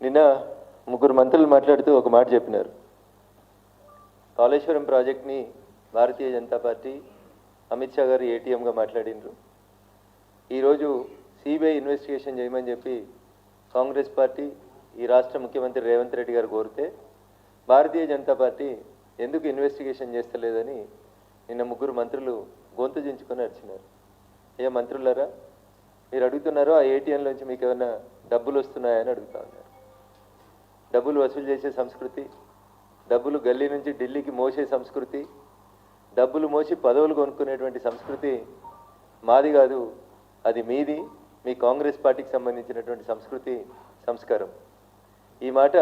నిన్న ముగ్గురు మంత్రులు మాట్లాడుతూ ఒక మాట చెప్పినారు. కాళేశ్వరం ప్రాజెక్ట్ని భారతీయ జనతా పార్టీ అమిత్ షా గారు ఏటీఎంగా మాట్లాడినరు. ఈరోజు సిబిఐ ఇన్వెస్టిగేషన్ చేయమని చెప్పి కాంగ్రెస్ పార్టీ ఈ రాష్ట్ర ముఖ్యమంత్రి రేవంత్ రెడ్డి గారు కోరితే భారతీయ జనతా పార్టీ ఎందుకు ఇన్వెస్టిగేషన్ చేస్తలేదని నిన్న ముగ్గురు మంత్రులు గొంతు దించుకొని అరిచినారు. ఏ మంత్రులారా, మీరు అడుగుతున్నారో ఆ ఏటీఎంలోంచి మీకు ఏమైనా డబ్బులు వస్తున్నాయని అడుగుతా ఉన్నారు. డబ్బులు వసూలు చేసే సంస్కృతి, డబ్బులు గల్లీ నుంచి ఢిల్లీకి మోసే సంస్కృతి, డబ్బులు మోసి పదవులు కొనుక్కునేటువంటి సంస్కృతి మాది కాదు, అది మీది, మీ కాంగ్రెస్ పార్టీకి సంబంధించినటువంటి సంస్కృతి సంస్కారం. ఈ మాట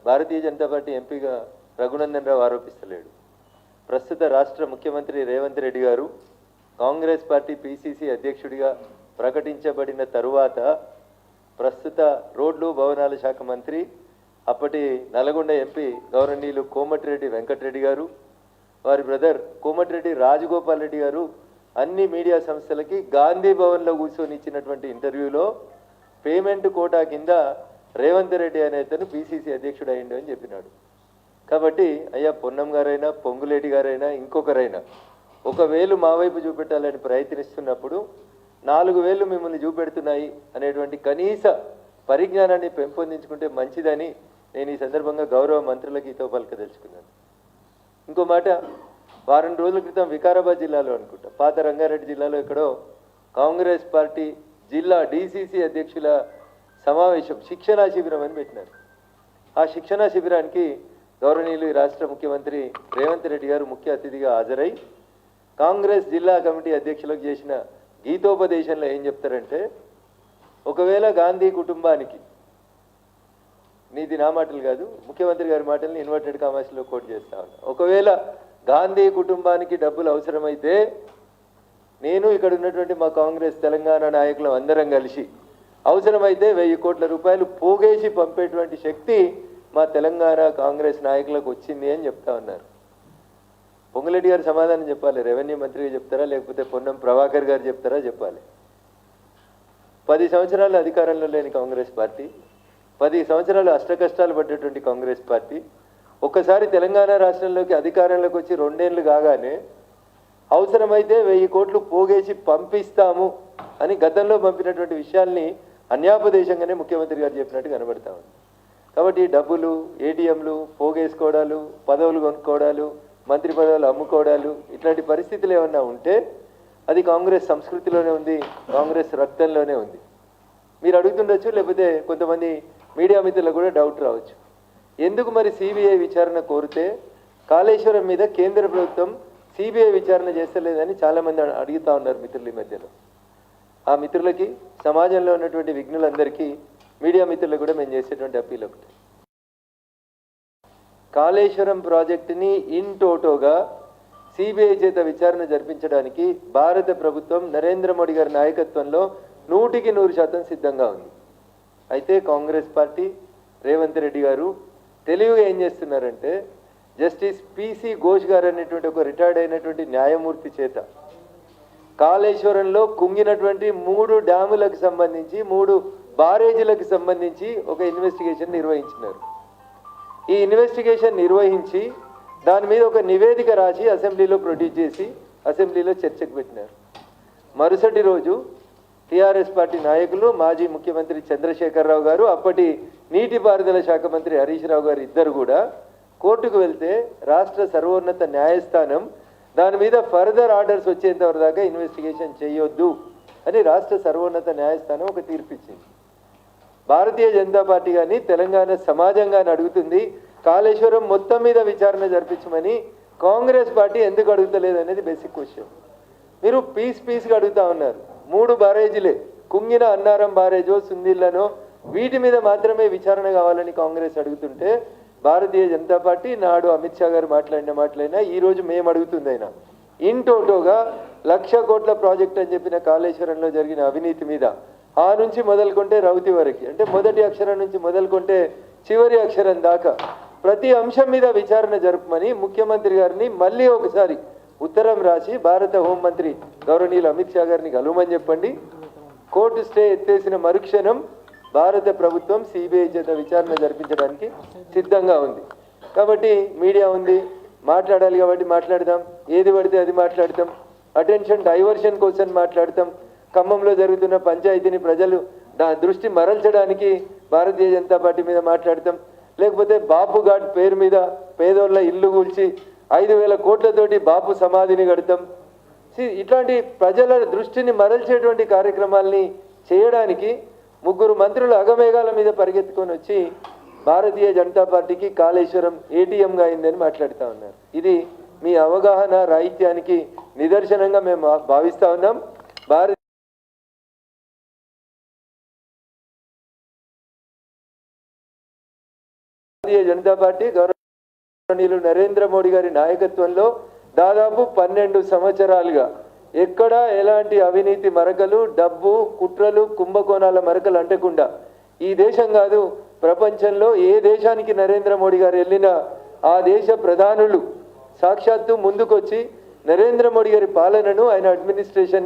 భారతీయ జనతా పార్టీ ఎంపీగా రఘునందన్ రావు ఆరోపిస్తలేడు. ప్రస్తుత రాష్ట్ర ముఖ్యమంత్రి రేవంత్ రెడ్డి గారు కాంగ్రెస్ పార్టీ పిసిసి అధ్యక్షుడిగా ప్రకటించబడిన తరువాత ప్రస్తుత రోడ్లు భవనాల శాఖ మంత్రి అప్పటి నల్గొండ ఎంపీ గౌరవనీయులు కోమటిరెడ్డి వెంకటరెడ్డి గారు, వారి బ్రదర్ కోమటిరెడ్డి రాజగోపాల్ రెడ్డి గారు అన్ని మీడియా సంస్థలకి గాంధీ భవన్లో కూర్చొని ఇచ్చినటువంటి ఇంటర్వ్యూలో పేమెంట్ కోటా కింద రేవంత్ రెడ్డి అనే అతను పిసిసి అధ్యక్షుడు అయ్యిండు అని చెప్పినాడు. కాబట్టి అయ్యా పొన్నం గారైనా పొంగులేటి గారైనా ఇంకొకరైనా 1,000 మా వైపు చూపెట్టాలని ప్రయత్నిస్తున్నప్పుడు 4,000 మిమ్మల్ని చూపెడుతున్నాయి అనేటువంటి కనీస పరిజ్ఞానాన్ని పెంపొందించుకుంటే మంచిదని నేను ఈ సందర్భంగా గౌరవ మంత్రులకు ఈతో పలకదలుచుకున్నాను. ఇంకో మాట, వారం రోజుల క్రితం వికారాబాద్ జిల్లాలో అనుకుంటా, పాత రంగారెడ్డి జిల్లాలో ఎక్కడో కాంగ్రెస్ పార్టీ జిల్లా డిసిసి అధ్యక్షుల సమావేశం శిక్షణా శిబిరం అని పెట్టినారు. ఆ శిక్షణా శిబిరానికి గౌరవనీయులు రాష్ట్ర ముఖ్యమంత్రి రేవంత్ రెడ్డి గారు ముఖ్య అతిథిగా హాజరై కాంగ్రెస్ జిల్లా కమిటీ అధ్యక్షులకు చేసిన గీతోపదేశంలో ఏం చెప్తారంటే, ఒకవేళ గాంధీ కుటుంబానికి, నీది నా మాటలు కాదు ముఖ్యమంత్రి గారి మాటల్ని ఇన్వర్టెడ్ కామర్స్లో కోట్ చేస్తా ఉన్నా, ఒకవేళ గాంధీ కుటుంబానికి డబ్బులు అవసరమైతే నేను ఇక్కడ ఉన్నటువంటి మా కాంగ్రెస్ తెలంగాణ నాయకులు అందరం కలిసి అవసరమైతే 1,000 కోట్ల రూపాయలు పోగేసి పంపేటువంటి శక్తి మా తెలంగాణ కాంగ్రెస్ నాయకులకు వచ్చింది అని చెప్తా ఉన్నారు. పొంగులేటి గారు సమాధానం చెప్పాలి, రెవెన్యూ మంత్రిగా చెప్తారా లేకపోతే పొన్నం ప్రభాకర్ గారు చెప్తారా చెప్పాలి. 10 సంవత్సరాలు అధికారంలో లేని కాంగ్రెస్ పార్టీ, 10 సంవత్సరాలు అష్టకష్టాలు పడ్డటువంటి కాంగ్రెస్ పార్టీ ఒక్కసారి తెలంగాణ రాష్ట్రంలోకి అధికారంలోకి వచ్చి 2 ఏళ్ళు కాగానే అవసరమైతే 1,000 కోట్లు పోగేసి పంపిస్తాము అని గతంలో పంపినటువంటి విషయాల్ని అన్యాపదేశంగానే ముఖ్యమంత్రి గారు చెప్పినట్టు కనబడతా ఉంది. కాబట్టి డబ్బులు, ఏటీఎంలు, పోగేసుకోవడాలు, పదవులు కొనుక్కోవడాలు, మంత్రి పదవులు అమ్ముకోవడాలు, ఇట్లాంటి పరిస్థితులు ఏమన్నా ఉంటే అది కాంగ్రెస్ సంస్కృతిలోనే ఉంది, కాంగ్రెస్ రక్తంలోనే ఉంది. మీరు అడుగుతుండొచ్చు, లేకపోతే కొంతమంది మీడియా మిత్రులకు కూడా డౌట్ రావచ్చు, ఎందుకు మరి సిబిఐ విచారణ కోరితే కాళేశ్వరం మీద కేంద్ర ప్రభుత్వం సిబిఐ విచారణ చేస్తలేదని చాలామంది అడుగుతూ ఉన్నారు మిత్రుల ఈ మధ్యలో. ఆ మిత్రులకి, సమాజంలో ఉన్నటువంటి విఘ్నులందరికీ, మీడియా మిత్రులకు కూడా మేము చేసేటువంటి అప్పీల్ ఒకటి, కాళేశ్వరం ప్రాజెక్టుని ఇన్ టోటోగా సిబిఐ చేత విచారణ జరిపించడానికి భారత ప్రభుత్వం నరేంద్ర మోడీ గారి నాయకత్వంలో 100% సిద్ధంగా ఉంది. అయితే కాంగ్రెస్ పార్టీ రేవంత్ రెడ్డి గారు తెలివిగా ఏం చేస్తున్నారంటే, జస్టిస్ పిసి ఘోష్ గారు అనేటువంటి ఒక రిటైర్డ్ అయినటువంటి న్యాయమూర్తి చేత కాళేశ్వరంలో కుంగినటువంటి 3 డ్యాములకు సంబంధించి 3 బారేజీలకు సంబంధించి ఒక ఇన్వెస్టిగేషన్ నిర్వహించినారు. ఈ ఇన్వెస్టిగేషన్ నిర్వహించి దాని మీద ఒక నివేదిక రాసి అసెంబ్లీలో ప్రొడ్యూస్ చేసి అసెంబ్లీలో చర్చకు పెట్టినారు. మరుసటి రోజు టీఆర్ఎస్ పార్టీ నాయకులు, మాజీ ముఖ్యమంత్రి చంద్రశేఖరరావు గారు, అప్పటి నీటిపారుదల శాఖ మంత్రి హరీష్ రావు గారు ఇద్దరు కూడా కోర్టుకు వెళ్తే రాష్ట్ర సర్వోన్నత న్యాయస్థానం దాని మీద ఫర్దర్ ఆర్డర్స్ వచ్చేంతవరకు దాకా ఇన్వెస్టిగేషన్ చేయొద్దు అని రాష్ట్ర సర్వోన్నత న్యాయస్థానం ఒక తీర్పిచ్చింది. భారతీయ జనతా పార్టీ కానీ తెలంగాణ సమాజం కానీ అడుగుతుంది, కాళేశ్వరం మొత్తం మీద విచారణ జరిపించమని కాంగ్రెస్ పార్టీ ఎందుకు అడుగుతలేదు అనేది బేసిక్ క్వశ్చన్. మీరు పీస్గా అడుగుతా ఉన్నారు. 3 బారేజీలే, కుంగిన అన్నారం బారేజో, సుందిళ్లనో, వీటి మీద మాత్రమే విచారణ కావాలని కాంగ్రెస్ అడుగుతుంటే, భారతీయ జనతా పార్టీ నాడు అమిత్ షా గారు మాట్లాడిన మాటలైనా ఈరోజు మేము అడుగుతుందైనా ఇన్ టోటోగా 1,00,000 కోట్ల ప్రాజెక్ట్ అని చెప్పిన కాళేశ్వరంలో జరిగిన అవినీతి మీద ఆ నుంచి మొదలుకొంటే రౌతి వరకు, అంటే మొదటి అక్షరం నుంచి మొదలుకొంటే చివరి అక్షరం దాకా ప్రతి అంశం మీద విచారణ జరుపమని ముఖ్యమంత్రి గారిని మళ్ళీ ఒకసారి ఉత్తరం రాసి భారత హోంమంత్రి గౌరవనీయులు అమిత్ షా గారిని కలవమని చెప్పండి. కోర్టు స్టే ఎత్తేసిన మరుక్షణం భారత ప్రభుత్వం సిబిఐ చేత విచారణ జరిపించడానికి సిద్ధంగా ఉంది. కాబట్టి మీడియా ఉంది, మాట్లాడాలి కాబట్టి మాట్లాడదాం, ఏది పడితే అది మాట్లాడతాం, అటెన్షన్ డైవర్షన్ కోసం మాట్లాడతాం. ఖమ్మంలో జరుగుతున్న పంచాయతీని ప్రజలు దృష్టి మరల్చడానికి భారతీయ జనతా పార్టీ మీద మాట్లాడతాం, లేకపోతే బాపు ఘాట్ పేరు మీద పేదోళ్ళ ఇల్లు కూల్చి 5,000 కోట్లతోటి బాపు సమాధిని కడతాం. ఇట్లాంటి ప్రజల దృష్టిని మరల్చేటువంటి కార్యక్రమాల్ని చేయడానికి 3 మంత్రులు అగమేఘాల మీద పరిగెత్తుకొని వచ్చి భారతీయ జనతా పార్టీకి కాళేశ్వరం ఏటీఎంగా అయిందని మాట్లాడుతూ ఉన్నారు. ఇది మీ అవగాహన రాహిత్యానికి నిదర్శనంగా మేము భావిస్తూ ఉన్నాం. భారతీయ జనతా పార్టీ గౌరవనీయులు నరేంద్ర మోడీ గారి నాయకత్వంలో దాదాపు 12 సంవత్సరాలుగా ఎక్కడా ఎలాంటి అవినీతి మరకలు, డబ్బు కుట్రలు, కుంభకోణాల మరకలు అంటకుండా ఈ దేశం కాదు ప్రపంచంలో ఏ దేశానికి నరేంద్ర మోడీ గారు వెళ్ళినా ఆ దేశ ప్రధానులు సాక్షాత్తు ముందుకొచ్చి నరేంద్ర మోడీ గారి పాలనను, ఆయన అడ్మినిస్ట్రేషన్